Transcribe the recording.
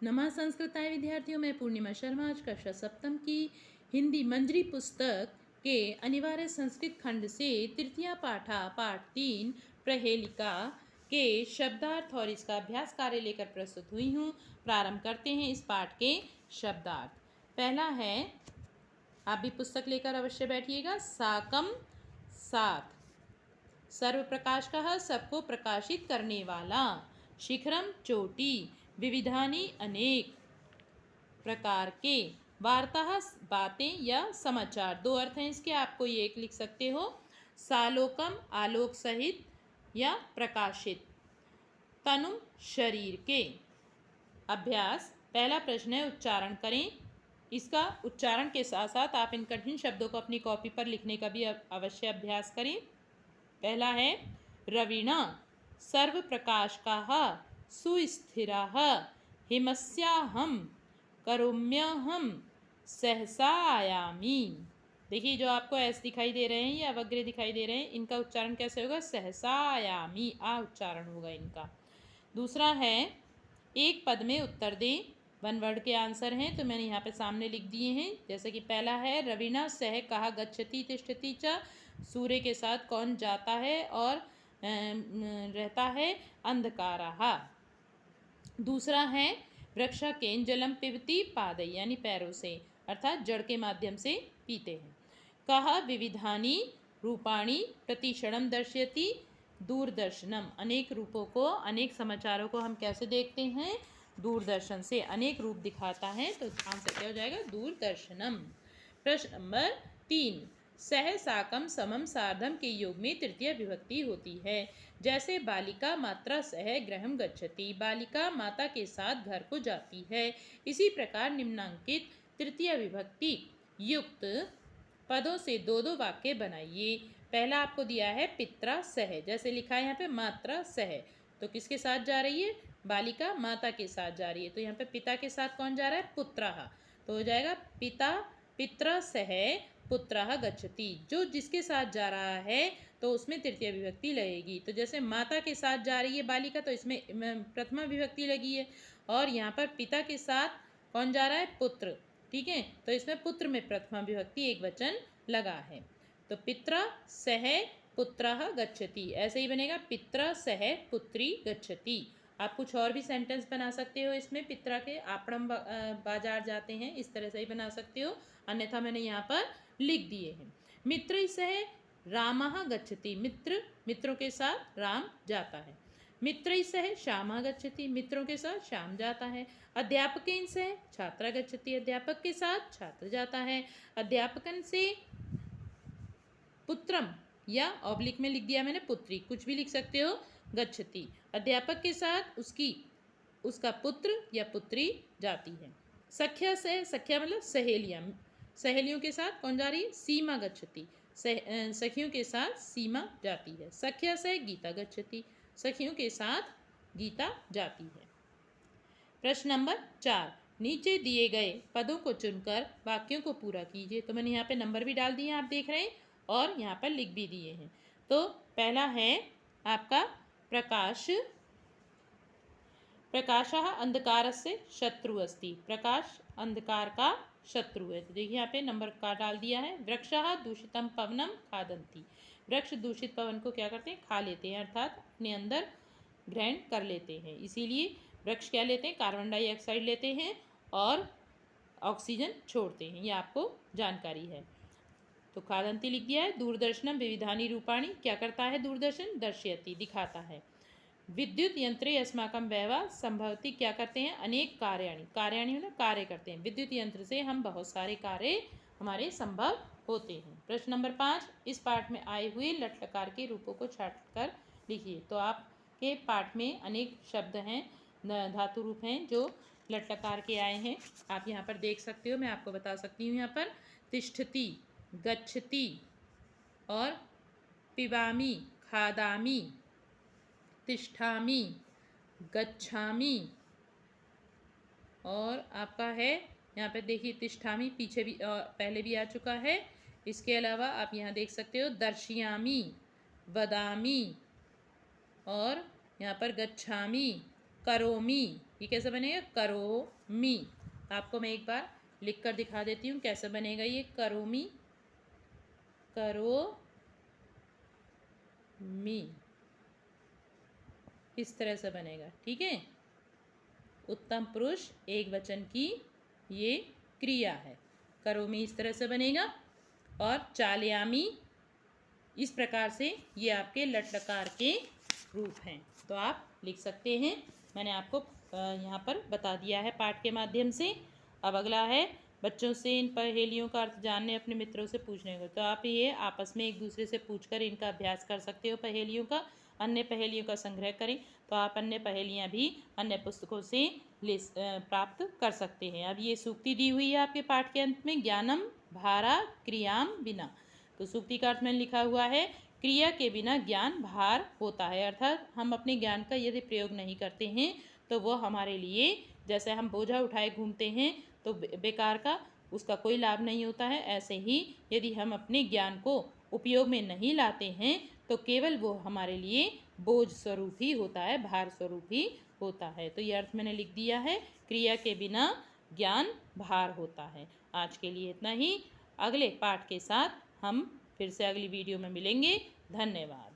नमः संस्कृताय विद्यार्थियों, मैं पूर्णिमा शर्मा आज कक्षा सप्तम की हिंदी मंजरी पुस्तक के अनिवार्य संस्कृत खंड से तृतीया पाठा पाठ 3 प्रहेलिका के शब्दार्थ और इसका अभ्यास कार्य लेकर प्रस्तुत हुई हूँ। प्रारंभ करते हैं इस पाठ के शब्दार्थ। पहला है, आप भी पुस्तक लेकर अवश्य बैठिएगा, साकम साथ, सर्व प्रकाश का सबको प्रकाशित करने वाला, शिखरम चोटी, विविधानी अनेक प्रकार के, वार्ता बातें या समाचार। दो अर्थ हैं इसके, आपको ये एक लिख सकते हो, सालोकम आलोक सहित या प्रकाशित, तनुम शरीर के। अभ्यास, पहला प्रश्न है, उच्चारण करें। इसका उच्चारण के साथ साथ आप इन कठिन शब्दों को अपनी कॉपी पर लिखने का भी अवश्य अभ्यास करें। पहला है, रवीणा सर्व प्रकाश का सुस्थिरा हिमस्याहम करोम्यहम सहसा आयामी। देखिए, जो आपको ऐस दिखाई दे रहे हैं या अवग्रह दिखाई दे रहे हैं, इनका उच्चारण कैसे होगा? सहसा आयामी, आ उच्चारण होगा इनका। दूसरा है, एक पद में उत्तर दें। वन वर्ड के आंसर हैं तो मैंने यहाँ पे सामने लिख दिए हैं। जैसे कि पहला है, रवीणा सह कहा गच्छति तिष्ठति च, सूर्य के साथ कौन जाता है और रहता है? अंधकाराः। दूसरा है, वृक्षकेन जलम पिबती पादय, यानी पैरों से, अर्थात जड़ के माध्यम से पीते हैं। कहा विविधानी रूपाणी प्रतिक्षणम दर्शयति दूरदर्शनम, अनेक रूपों को, अनेक समाचारों को हम कैसे देखते हैं? दूरदर्शन से, अनेक रूप दिखाता है, तो आंसर क्या हो जाएगा? दूरदर्शनम। प्रश्न नंबर 3, सह साकम समम सार्धम के योग में तृतीय विभक्ति होती है। जैसे बालिका मात्रा सह गृहम गच्छति, बालिका माता के साथ घर को जाती है। इसी प्रकार निम्नांकित तृतीय विभक्ति युक्त पदों से दो दो वाक्य बनाइए। पहला आपको दिया है पित्रा सह, जैसे लिखा है यहाँ पे मात्रा सह, तो किसके साथ जा रही है? बालिका माता के साथ जा रही है, तो यहाँ पे पिता के साथ कौन जा रहा है? पुत्रः, तो हो जाएगा पिता पित्रा सह पुत्रः गच्छति। जो जिसके साथ जा रहा है तो उसमें तृतीय विभक्ति लगेगी। तो जैसे माता के साथ जा रही है बालिका, तो इसमें प्रथमा विभक्ति लगी है, और यहाँ पर पिता के साथ कौन जा रहा है? पुत्र, ठीक है, तो इसमें पुत्र में प्रथमा विभक्ति एक वचन लगा है। तो पित्रा सह पुत्रः गच्छति, ऐसे ही बनेगा, पित्रा सह पुत्री गच्छति। आप कुछ और भी सेंटेंस बना सकते हो इसमें, पित्रा के आपणम बाजार जाते हैं, इस तरह से ही बना सकते हो, अन्यथा मैंने यहाँ पर लिख दिए हैं। मित्र सह रामः गच्छति, मित्र, मित्रों के साथ राम जाता है। मित्र सह श्यामः गच्छति, मित्रों के साथ श्याम जाता है। अध्यापकेन सह छात्रा गच्छति, अध्यापक के साथ छात्र जाता है। अध्यापकन से पुत्रम, या ऑब्लिक में लिख दिया मैंने पुत्री, कुछ भी लिख सकते हो, गच्छति, अध्यापक के साथ उसका पुत्र या पुत्री जाती है। सख्या से, सख्या मतलब सहेलियाँ, सहेलियों के साथ कौन जा रही है? सीमा गच्छति, सखियों के साथ सीमा जाती है। सख्या से गीता गच्छति, सखियों के साथ गीता जाती है। प्रश्न नंबर 4, नीचे दिए गए पदों को चुनकर वाक्यों को पूरा कीजिए। तो मैंने यहाँ पे नंबर भी डाल दिए हैं, आप देख रहे हैं, और यहाँ पर लिख भी दिए हैं। तो पहला है आपका प्रकाश, प्रकाशः अंधकारस्य शत्रु अस्ति, प्रकाश अंधकार का शत्रु है। तो देखिए यहाँ पे नंबर का डाल दिया है। वृक्षः दूषितम पवनम खादन्ति, वृक्ष दूषित पवन को क्या करते हैं? खा लेते हैं, अर्थात अपने अंदर ग्रहण कर लेते हैं। इसीलिए वृक्ष क्या लेते हैं? कार्बन डाइऑक्साइड लेते हैं और ऑक्सीजन छोड़ते हैं, ये आपको जानकारी है। तो खादन्ति लिख दिया है। दूरदर्शनम विविधानी रूपाणी, क्या करता है दूरदर्शन? दर्शयति, दिखाता है। विद्युत यंत्रे अस्माकं व्यवहार संभवती, क्या करते हैं? अनेक कार्याणि, कार्याणि मतलब कार्य करते हैं। विद्युत यंत्र से हम बहुत सारे कार्य हमारे संभव होते हैं। प्रश्न नंबर 5, इस पाठ में आए हुए लट लकार के रूपों को छाट कर लिखिए। तो आपके पाठ में अनेक शब्द हैं, धातु रूप हैं जो लट लकार के आए हैं, आप यहाँ पर देख सकते हो। मैं आपको बता सकती हूँ यहाँ पर, तिष्ठति, गच्छति और पिबामी, खादामी, तिष्ठामि, गच्छामि, और आपका है यहाँ पे देखिए तिष्ठामि पीछे भी पहले भी आ चुका है। इसके अलावा आप यहाँ देख सकते हो दर्शयामि, वदामि, और यहाँ पर गच्छामि, करोमि, ये कैसे बनेगा? करोमी। आपको मैं एक बार लिख कर दिखा देती हूँ कैसे बनेगा ये करोमी। करोमी इस तरह से बनेगा, ठीक है। उत्तम पुरुष एक वचन की ये क्रिया है। करोमी इस तरह से बनेगा। और चालयामी इस प्रकार से ये आपके लट लकार के रूप हैं, तो आप लिख सकते हैं। मैंने आपको यहाँ पर बता दिया है पाठ के माध्यम से। अब अगला है बच्चों से इन पहेलियों का अर्थ जानने, अपने मित्रों से पूछने को। तो आप ये आपस में एक दूसरे से पूछकर इनका अभ्यास कर सकते हो पहेलियों का। अन्य पहेलियों का संग्रह करें तो आप अन्य पहेलियाँ भी अन्य पुस्तकों से प्राप्त कर सकते हैं। अब ये सूक्ति दी हुई है आपके पाठ के अंत में, ज्ञानम भारा क्रियाम बिना। तो सूक्ति का अर्थ में लिखा हुआ है, क्रिया के बिना ज्ञान भार होता है, अर्थात हम अपने ज्ञान का यदि प्रयोग नहीं करते हैं तो वो हमारे लिए जैसे हम बोझा उठाए घूमते हैं तो बेकार का, उसका कोई लाभ नहीं होता है। ऐसे ही यदि हम अपने ज्ञान को उपयोग में नहीं लाते हैं तो केवल वो हमारे लिए बोझ स्वरूप ही होता है, भार स्वरूप ही होता है। तो ये अर्थ मैंने लिख दिया है, क्रिया के बिना ज्ञान भार होता है। आज के लिए इतना ही। अगले पाठ के साथ हम फिर से अगली वीडियो में मिलेंगे। धन्यवाद।